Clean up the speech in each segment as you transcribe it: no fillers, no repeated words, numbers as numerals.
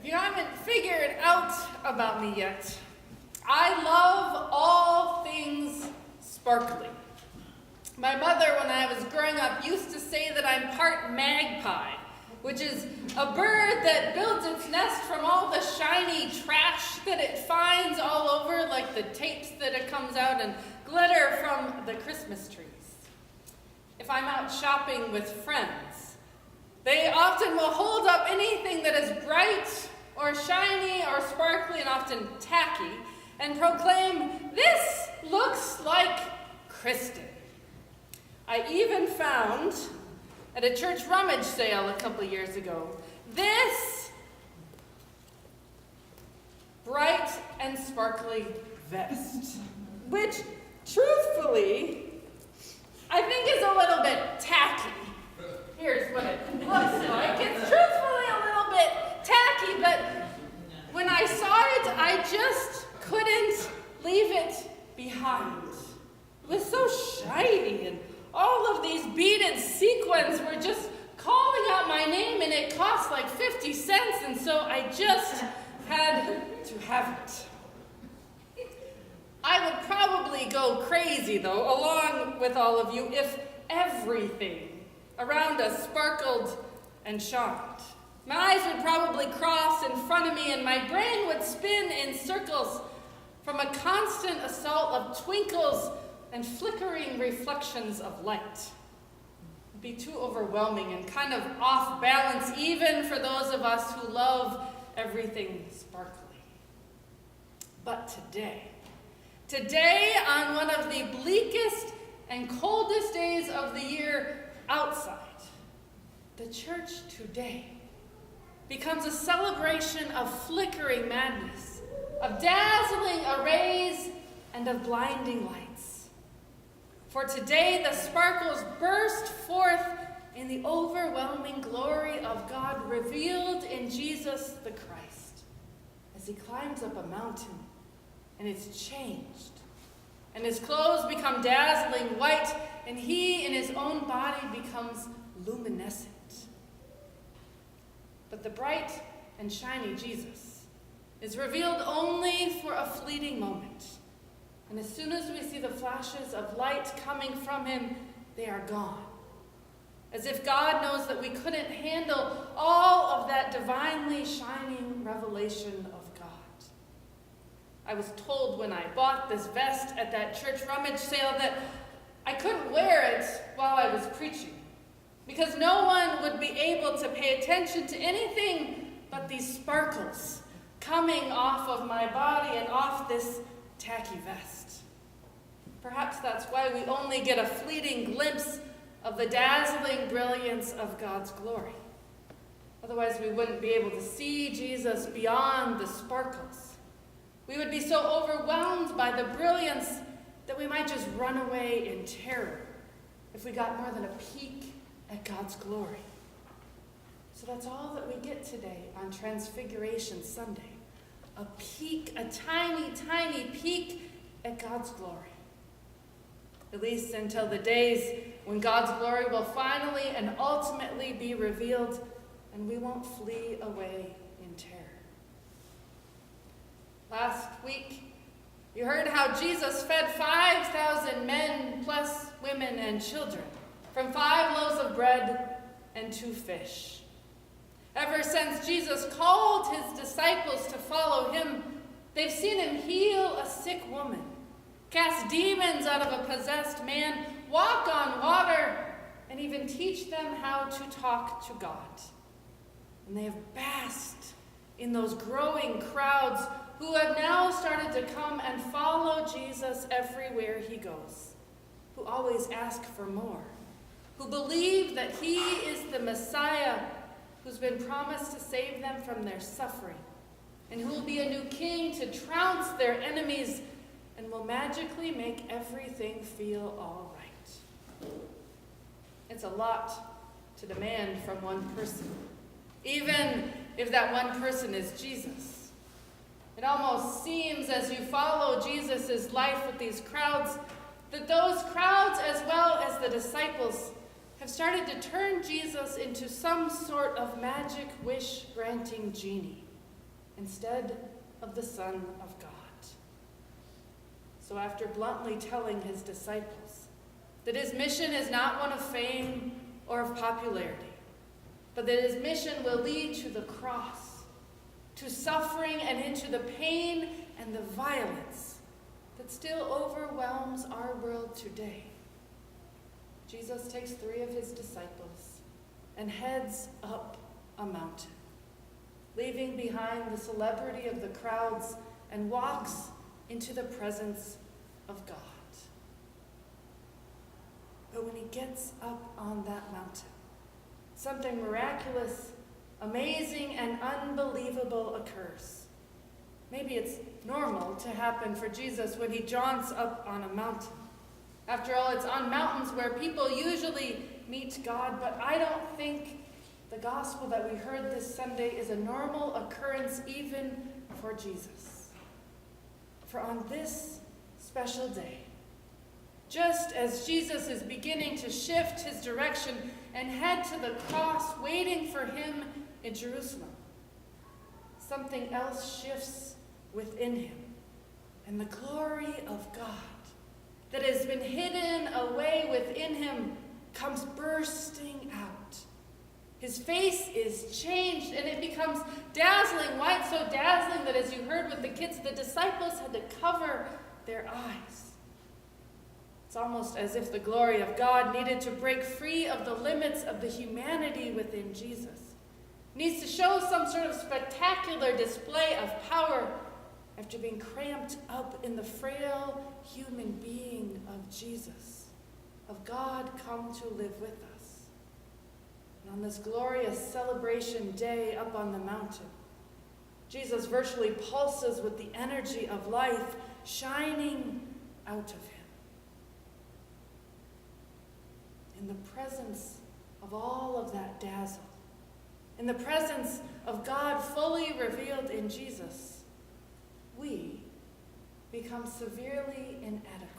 If you haven't figured out about me yet, I love all things sparkly. My mother, when I was growing up, used to say that I'm part magpie, which is a bird that builds its nest from all the shiny trash that it finds all over, like the tapes that it comes out and glitter from the Christmas trees. If I'm out shopping with friends, they often will hold up anything that is bright or shiny or sparkly and often tacky and proclaim, "This looks like Kristin." I even found at a church rummage sale a couple years ago this bright and sparkly vest, which truthfully I think is a little bit tacky. Here's what it looks like. It's truthfully a little bit tacky, but when I saw it, I just couldn't leave it behind. It was so shiny, and all of these beaded sequins were just calling out my name, and it cost like 50 cents, and so I just had to have it. I would probably go crazy, though, along with all of you, if everything around us sparkled and shined. My eyes would probably cross in front of me, and my brain would spin in circles from a constant assault of twinkles and flickering reflections of light. It'd be too overwhelming and kind of off balance, even for those of us who love everything sparkly. But today, on one of the bleakest and coldest days of the year outside, the church today becomes a celebration of flickering madness, of dazzling arrays, and of blinding lights. For today, the sparkles burst forth in the overwhelming glory of God revealed in Jesus the Christ as he climbs up a mountain, and it's changed. And his clothes become dazzling white, and he in his own body becomes luminescent. But the bright and shiny Jesus is revealed only for a fleeting moment. And as soon as we see the flashes of light coming from him, they are gone. As if God knows that we couldn't handle all of that divinely shining revelation of God. I was told when I bought this vest at that church rummage sale that I couldn't wear it while I was preaching, because no one would be able to pay attention to anything but these sparkles coming off of my body and off this tacky vest. Perhaps that's why we only get a fleeting glimpse of the dazzling brilliance of God's glory. Otherwise, we wouldn't be able to see Jesus beyond the sparkles. We would be so overwhelmed by the brilliance that we might just run away in terror if we got more than a peek at God's glory. So that's all that we get today on Transfiguration Sunday. A peek, a tiny, tiny peek at God's glory. At least until the days when God's glory will finally and ultimately be revealed, and we won't flee away in terror. Last week, you heard how Jesus fed 5,000 men plus women and children from 5 loaves of bread and 2 fish. Ever since Jesus called his disciples to follow him, they've seen him heal a sick woman, cast demons out of a possessed man, walk on water, and even teach them how to talk to God. And they have basked in those growing crowds who have now started to come and follow Jesus everywhere he goes, who always ask for more, who believe that he is the Messiah who's been promised to save them from their suffering, and who will be a new king to trounce their enemies and will magically make everything feel all right. It's a lot to demand from one person, even if that one person is Jesus. It almost seems as you follow Jesus' life with these crowds, that those crowds, as well as the disciples, have started to turn Jesus into some sort of magic wish-granting genie instead of the Son of God. So after bluntly telling his disciples that his mission is not one of fame or of popularity, but that his mission will lead to the cross, to suffering, and into the pain and the violence that still overwhelms our world today, Jesus takes 3 of his disciples and heads up a mountain, leaving behind the celebrity of the crowds, and walks into the presence of God. But when he gets up on that mountain, something miraculous, amazing, and unbelievable occurs. Maybe it's normal to happen for Jesus when he jaunts up on a mountain. After all, it's on mountains where people usually meet God, but I don't think the gospel that we heard this Sunday is a normal occurrence even for Jesus. For on this special day, just as Jesus is beginning to shift his direction and head to the cross waiting for him in Jerusalem, something else shifts within him, and the glory of God that has been hidden away within him comes bursting out. His face is changed, and it becomes dazzling white, so dazzling that, as you heard with the kids, the disciples had to cover their eyes. It's almost as if the glory of God needed to break free of the limits of the humanity within Jesus. It needs to show some sort of spectacular display of power after being cramped up in the frail human being of Jesus, of God come to live with us. And on this glorious celebration day up on the mountain, Jesus virtually pulses with the energy of life shining out of him. In the presence of all of that dazzle, in the presence of God fully revealed in Jesus, we become severely inadequate.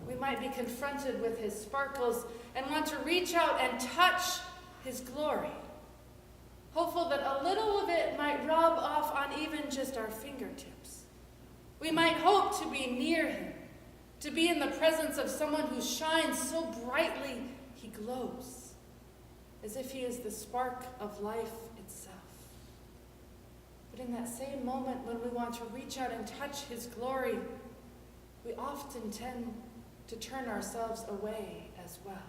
We might be confronted with his sparkles and want to reach out and touch his glory, hopeful that a little of it might rub off on even just our fingertips. We might hope to be near him, to be in the presence of someone who shines so brightly he glows, as if he is the spark of life itself. But in that same moment when we want to reach out and touch his glory, we often tend to turn ourselves away as well,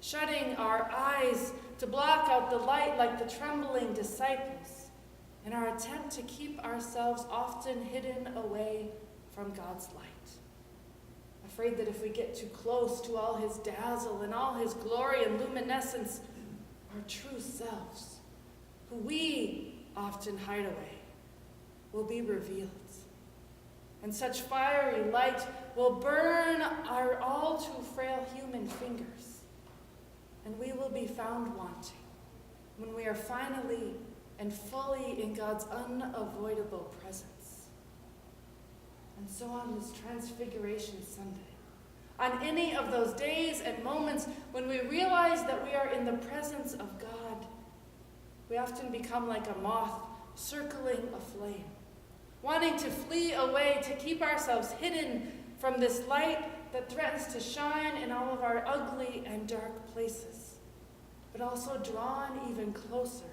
shutting our eyes to block out the light like the trembling disciples, in our attempt to keep ourselves often hidden away from God's light. Afraid that if we get too close to all his dazzle and all his glory and luminescence, our true selves, who we often hide away, will be revealed. And such fiery light will burn our all too frail human fingers, and we will be found wanting when we are finally and fully in God's unavoidable presence. And so on this Transfiguration Sunday, on any of those days and moments when we realize that we are in the presence of God, we often become like a moth circling a flame, wanting to flee away, to keep ourselves hidden from this light that threatens to shine in all of our ugly and dark places, but also drawn even closer,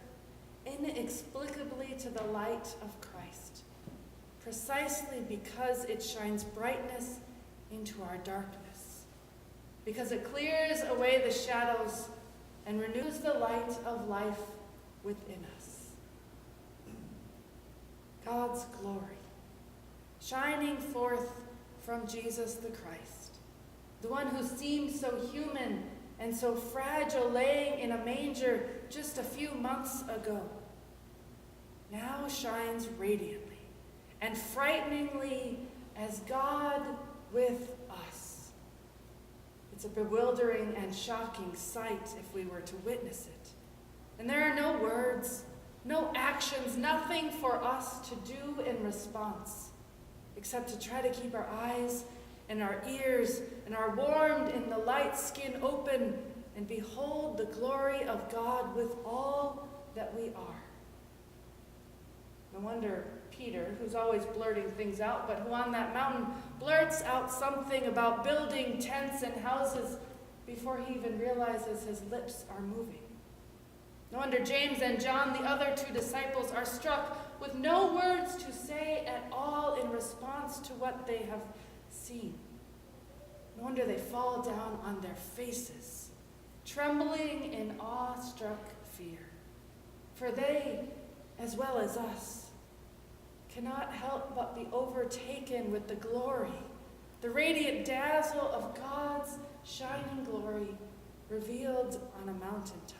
inexplicably, to the light of Christ, precisely because it shines brightness into our darkness, because it clears away the shadows and renews the light of life within us. God's glory, shining forth from Jesus the Christ, the one who seemed so human and so fragile, laying in a manger just a few months ago, now shines radiantly and frighteningly as God with us. It's a bewildering and shocking sight if we were to witness it. And there are no words, no actions, nothing for us to do in response, except to try to keep our eyes and our ears and our warmed in the light skin open and behold the glory of God with all that we are. No wonder Peter, who's always blurting things out, but who on that mountain blurts out something about building tents and houses before he even realizes his lips are moving. No wonder James and John, the other two disciples, are struck with no words to say at all in response to what they have seen. No wonder they fall down on their faces, trembling in awe-struck fear. For they, as well as us, cannot help but be overtaken with the glory, the radiant dazzle of God's shining glory revealed on a mountaintop.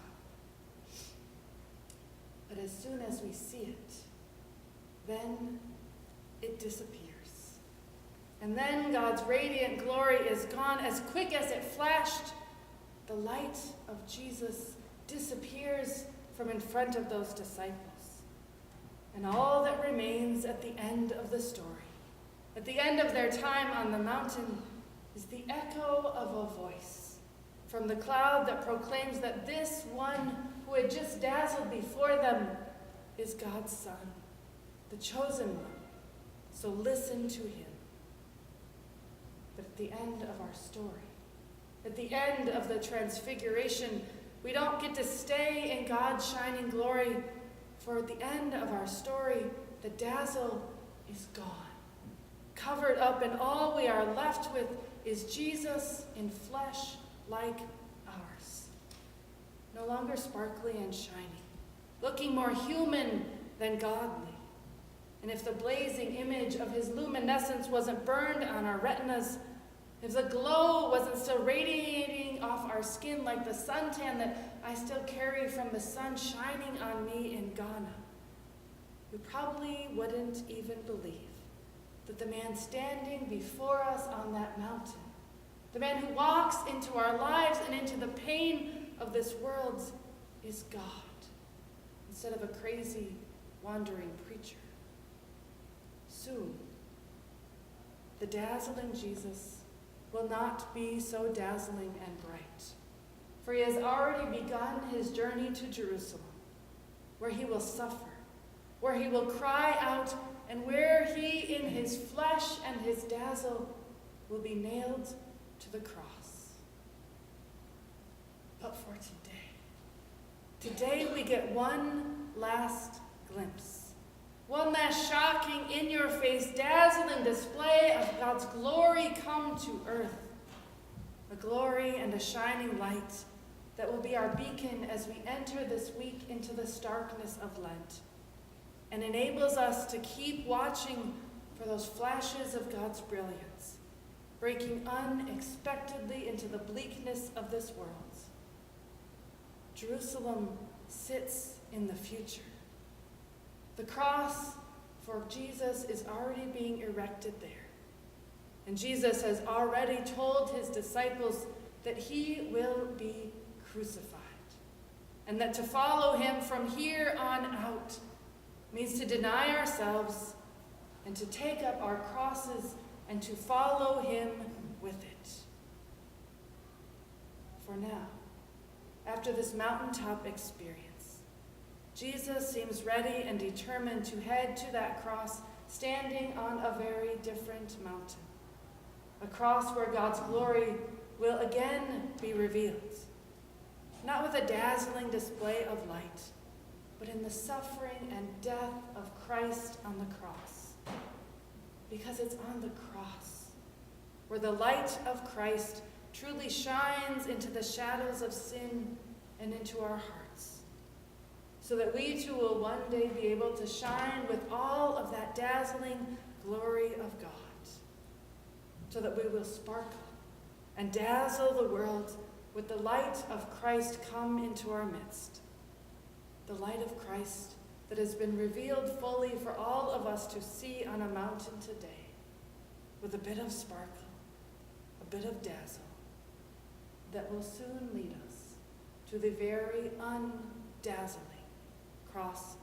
But as soon as we see it, then it disappears. And then God's radiant glory is gone as quick as it flashed. The light of Jesus disappears from in front of those disciples. And all that remains at the end of the story, at the end of their time on the mountain, is the echo of a voice from the cloud that proclaims that this one who had just dazzled before them is God's Son, the chosen one. So listen to him. But at the end of our story, at the end of the transfiguration, we don't get to stay in God's shining glory. For at the end of our story, the dazzle is gone, covered up, and all we are left with is Jesus in flesh like ours. No longer sparkly and shiny, looking more human than godly. And if the blazing image of his luminescence wasn't burned on our retinas, if the glow wasn't still radiating off our skin like the suntan that I still carry from the sun shining on me in Ghana, we probably wouldn't even believe that the man standing before us on that mountain, the man who walks into our lives and into the pain of this world, is God, instead of a crazy, wandering preacher. Soon, the dazzling Jesus will not be so dazzling and bright, for he has already begun his journey to Jerusalem, where he will suffer, where he will cry out, and where he, in his flesh and his dazzle, will be nailed to the cross. But for today we get one last glimpse, one last shocking, in-your-face, dazzling display of God's glory come to earth. A glory and a shining light that will be our beacon as we enter this week into the starkness of Lent, and enables us to keep watching for those flashes of God's brilliance, breaking unexpectedly into the bleakness of this world. Jerusalem sits in the future. The cross for Jesus is already being erected there. And Jesus has already told his disciples that he will be crucified. And that to follow him from here on out means to deny ourselves and to take up our crosses and to follow him with it. For now, after this mountaintop experience, Jesus seems ready and determined to head to that cross, standing on a very different mountain. A cross where God's glory will again be revealed. Not with a dazzling display of light, but in the suffering and death of Christ on the cross. Because it's on the cross where the light of Christ truly shines into the shadows of sin and into our hearts, so that we too will one day be able to shine with all of that dazzling glory of God, so that we will sparkle and dazzle the world with the light of Christ come into our midst, the light of Christ that has been revealed fully for all of us to see on a mountain today, with a bit of sparkle, a bit of dazzle, that will soon lead us to the very undazzling cross